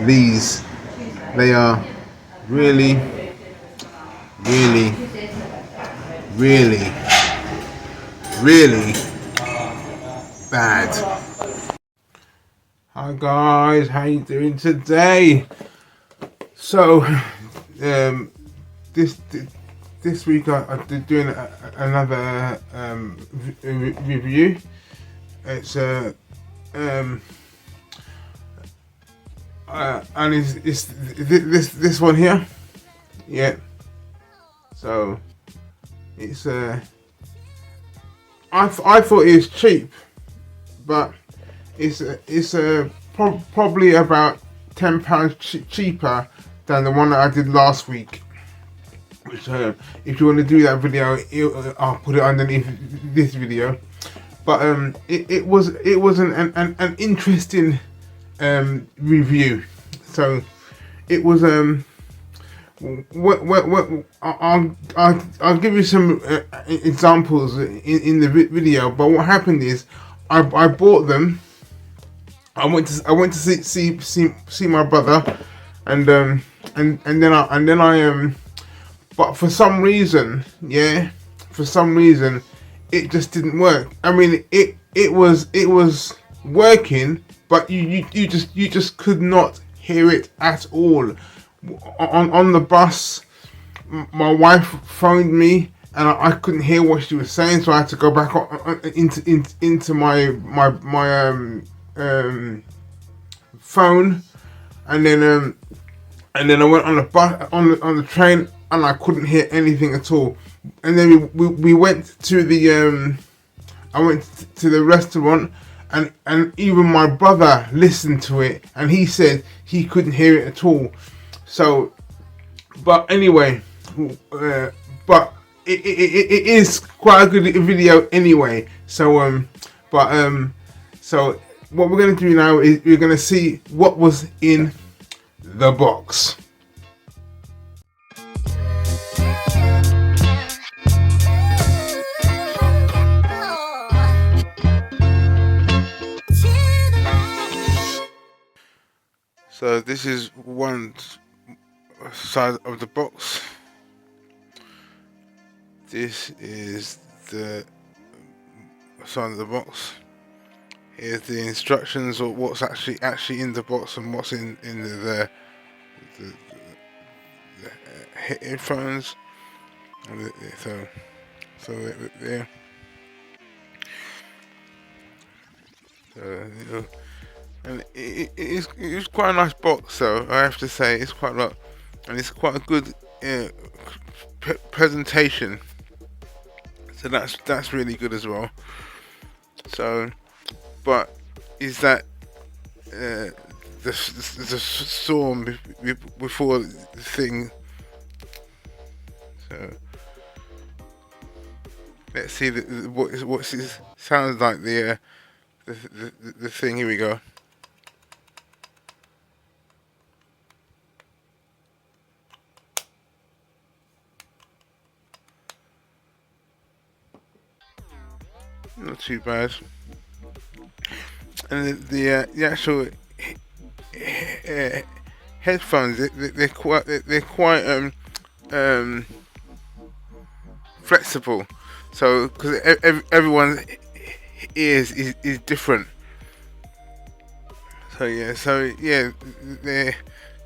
these, they are really, really, really, really bad. Hi guys, how you doing today? So, um, this this week I'm doing another review. It's and it's this one here. Yeah. So it's I thought it was cheap, but it's probably about £10 cheaper than the one that I did last week. Which if you want to do that video, I'll put it underneath this video. But it was an interesting review. So it was I'll give you some examples in the video. But what happened is I bought them. I went to see my brother, and then I but for some reason, it just didn't work. I mean, it was working, but you just could not hear it at all. On the bus, my wife phoned me, and I couldn't hear what she was saying, so I had to go back into my phone, and then I went on the bus on the train, and I couldn't hear anything at all. And then we went to the I went to the restaurant, and even my brother listened to it, and he said he couldn't hear it at all. So, but anyway, but it is quite a good video anyway. So so what we're gonna do now is we're gonna see what was in the box. So this is one side of the box. This is the side of the box. Here's the instructions, or what's actually in the box, and what's in the headphones. And so there. And it's quite a nice box, though. I have to say, it's quite a lot, and it's quite a good presentation. So that's really good as well. So, but is that the storm before the thing? So let's see what it sounds like. The thing. Here we go. Not too bad. And the actual headphones, they're quite flexible. So because everyone's ears is different. So yeah, they're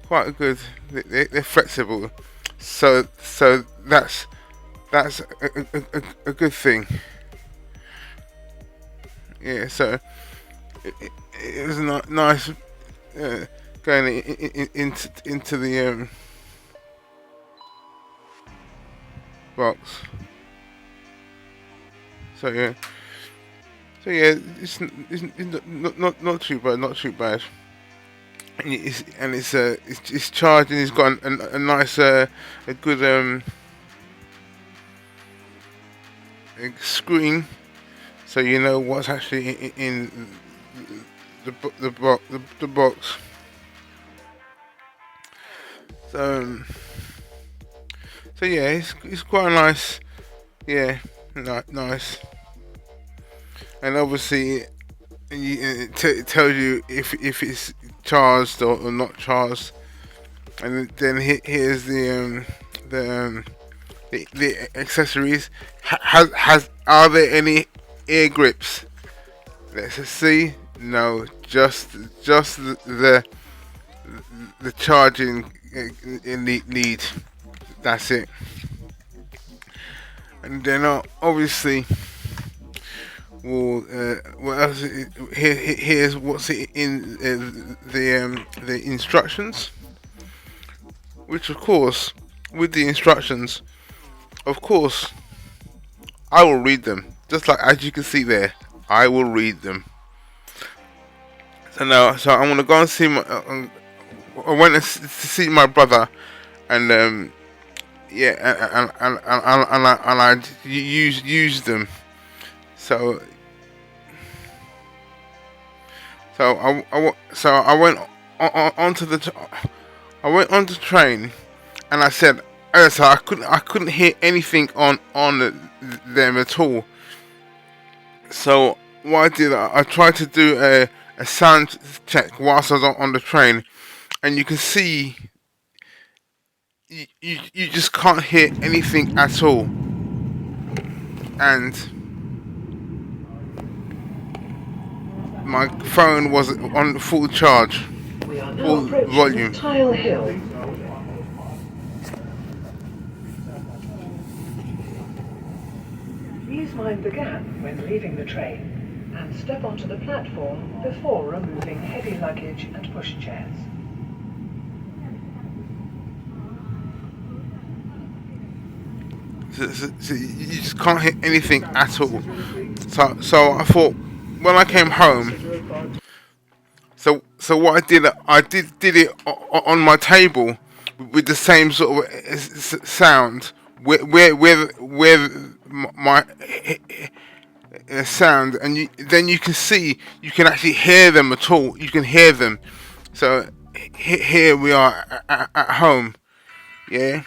quite good. They're flexible. So that's a good thing. Yeah, so it was nice going into the box. So yeah, it's not too bad. And it's charged, and it's got a nice a good screen. So you know what's actually in the box. So yeah, it's quite nice. Yeah, nice. And obviously and it tells you if it's charged or not charged. And then here's the accessories. Are there any ear grips? Let's see. No, just the charging lead. That's it. And then obviously, well, what else? Here's what's in the instructions. Which, of course, with the instructions, of course, I will read them. Just like as you can see there, I will read them. So now, I'm gonna go and see my. I went to see my brother, and and I used them. So I went onto the. I went on the train, and I said, so I couldn't hear anything on them at all. So what I did, I tried to do a sound check whilst I was on the train, and you can see you just can't hear anything at all, and my phone was on full charge. We are now approaching Tile Hill. Please mind the gap when leaving the train and step onto the platform before removing heavy luggage and pushchairs. So you just can't hear anything at all. So I thought when I came home. So what I did it on my table with the same sort of sound where my sound, and then you can see, you can actually hear them at all. You can hear them. So here we are at home. Yeah.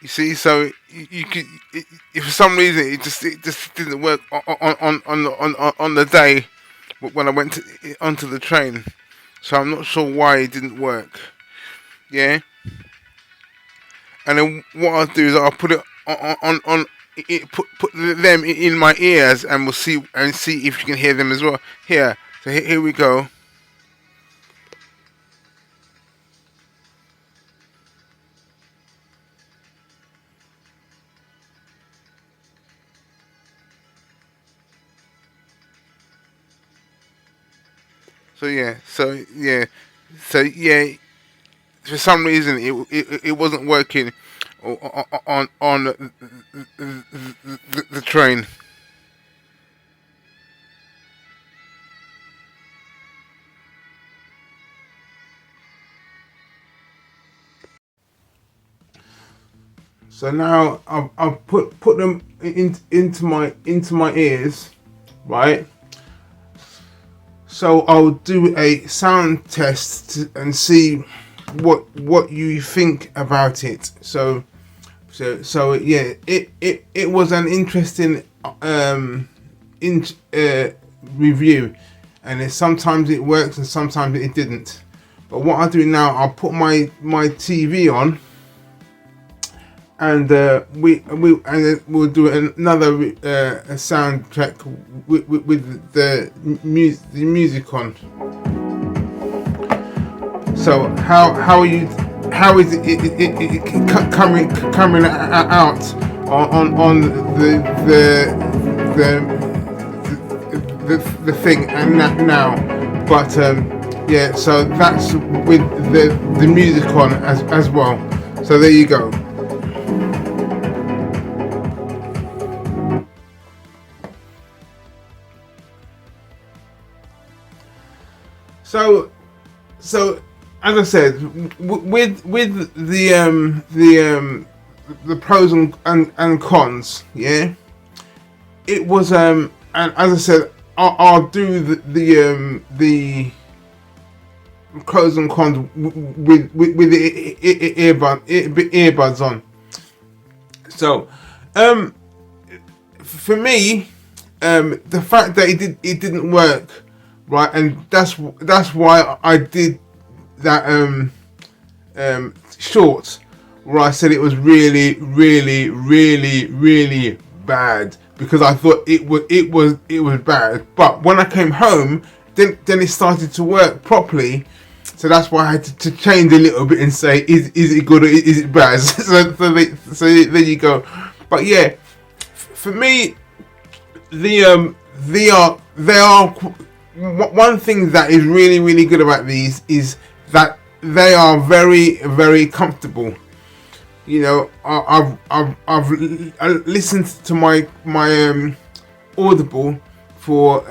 You see, so you could, if for some reason it just didn't work on the day when I went onto the train. So I'm not sure why it didn't work. Yeah. And then what I'll do is I'll put it on put them in my ears, and we'll see if you can hear them as well. Here. So here we go. So yeah, for some reason it wasn't working on the train. So now I've put them into my ears, right? So I'll do a sound test and see what you think about it. So yeah, it was an interesting review, and sometimes it works and sometimes it didn't. But what I'll do now, I'll put my TV on, and we'll do another sound check with the music on. So how is it coming out on the thing and now? But yeah, so that's with the music on as well. So there you go. So as I said, with the pros and cons, yeah, it was and as I said, I'll do the pros and cons with the earbuds on. So, for me, the fact that it didn't work, right, and that's why I did that short where I said it was really bad, because I thought it was bad. But when I came home, then it started to work properly. So that's why I had to change a little bit and say, is it good or is it bad? so there you go. But yeah, for me, they are one thing that is really good about these is that they are very comfortable. You know, I've listened to my Audible for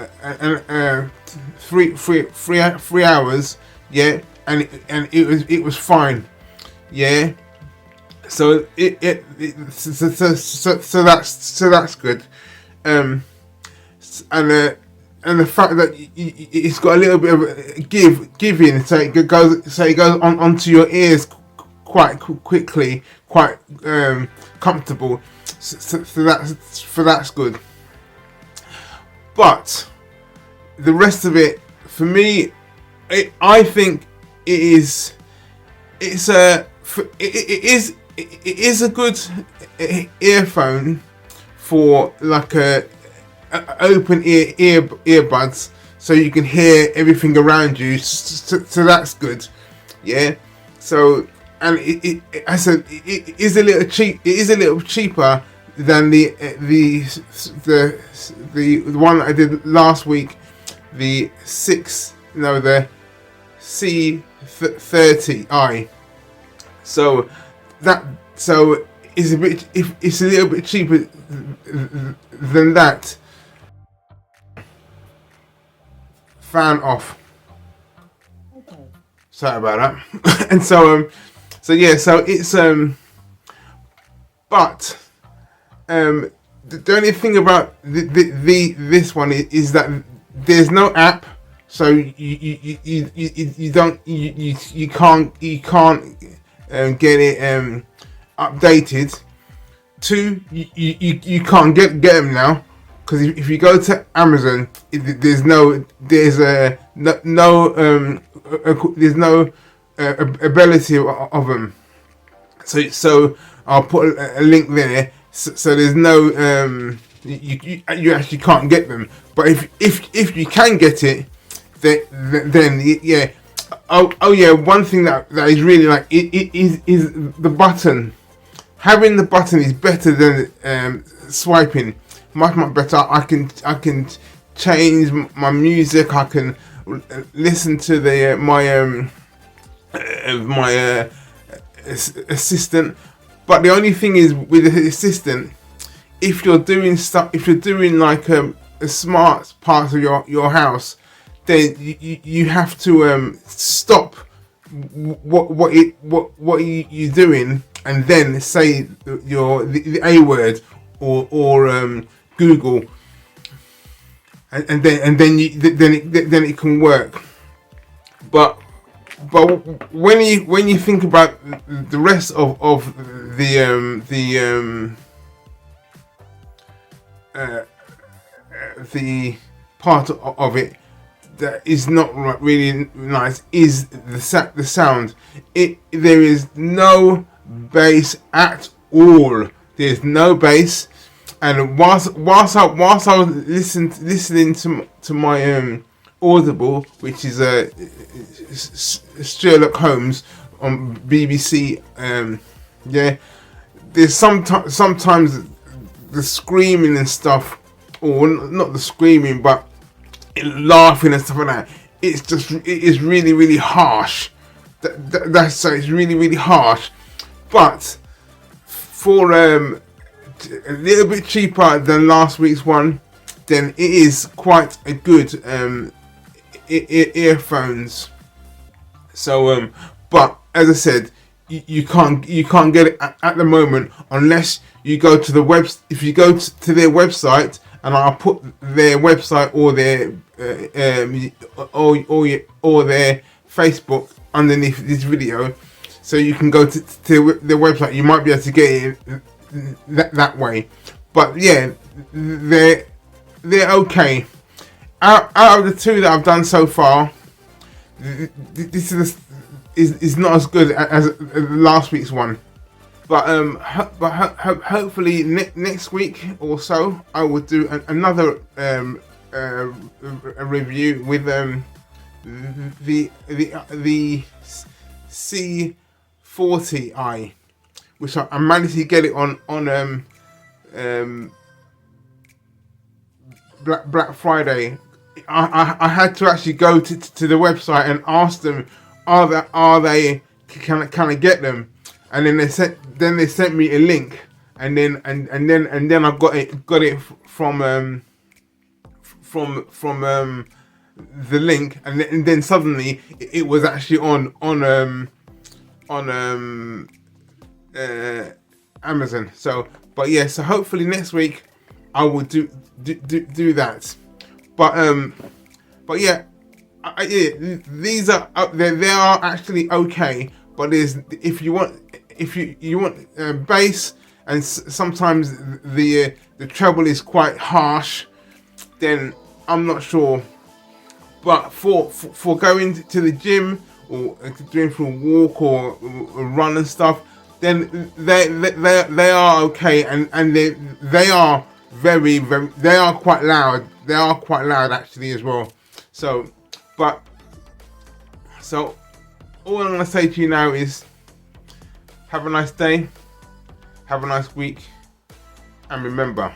3 hours, yeah, and it was fine, yeah. So so that's good, and the fact that it's got a little bit of a give in, so it goes on onto your ears quite quickly, quite comfortable. So that's good. But the rest of it, for me, I think it is a good earphone for like a open earbuds, so you can hear everything around you. So that's good, yeah. So, and I said it is a little cheap. It is a little cheaper than the one I did last week, the C30i. So it's a little bit cheaper than that. Fan off. Okay. Sorry about that. And so yeah, so it's but the only thing about this one is that there's no app, so you can't get it updated. 2, you can't get them now, because if you go to Amazon, there's no ability of them. So I'll put a link there. So there's no you actually can't get them. But if you can get it, then yeah. Oh yeah. One thing that is really like it is the button. Having the button is better than swiping. Much better. I can change my music. I can listen to my assistant. But the only thing is with the assistant, if you're doing like a smart part of your house, then you have to stop what you're doing and then say the A word or Google, and then it can work. But when you think about the rest of the part of it that is not really nice is the sound. There is no bass at all. There's no bass. And whilst I was listening to my Audible, which is Sherlock Holmes on BBC, yeah, there's sometimes the screaming and stuff, or not the screaming, but laughing and stuff like that. It is really harsh. That's it's really harsh. But for a little bit cheaper than last week's one, then it is quite a good earphones. So but as I said, you can't get it at the moment unless you go to the web. If you go to their website and I'll put their website or their or their Facebook underneath this video, so you can go to their website. You might be able to get it that way. But yeah, they're okay. Out of the two that I've done so far, this is not as good as last week's one. But hopefully next week or so I will do another a review with the C30i, which I managed to get it on Black Friday. I had to actually go to the website and ask them, are they can I get them? And then they sent me a link, and then I got it from the link, and then suddenly it was actually on Amazon. So, but yeah, so hopefully next week I will do that. But yeah, these are they are actually okay. But if you want bass, and sometimes the treble is quite harsh, then I'm not sure. But for going to the gym or doing for a walk or a run and stuff, then they are okay, and they are very they are quite loud. They are quite loud actually as well. So all I'm gonna say to you now is, have a nice day, have a nice week, and remember,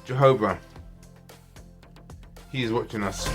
Jehovah, He is watching us.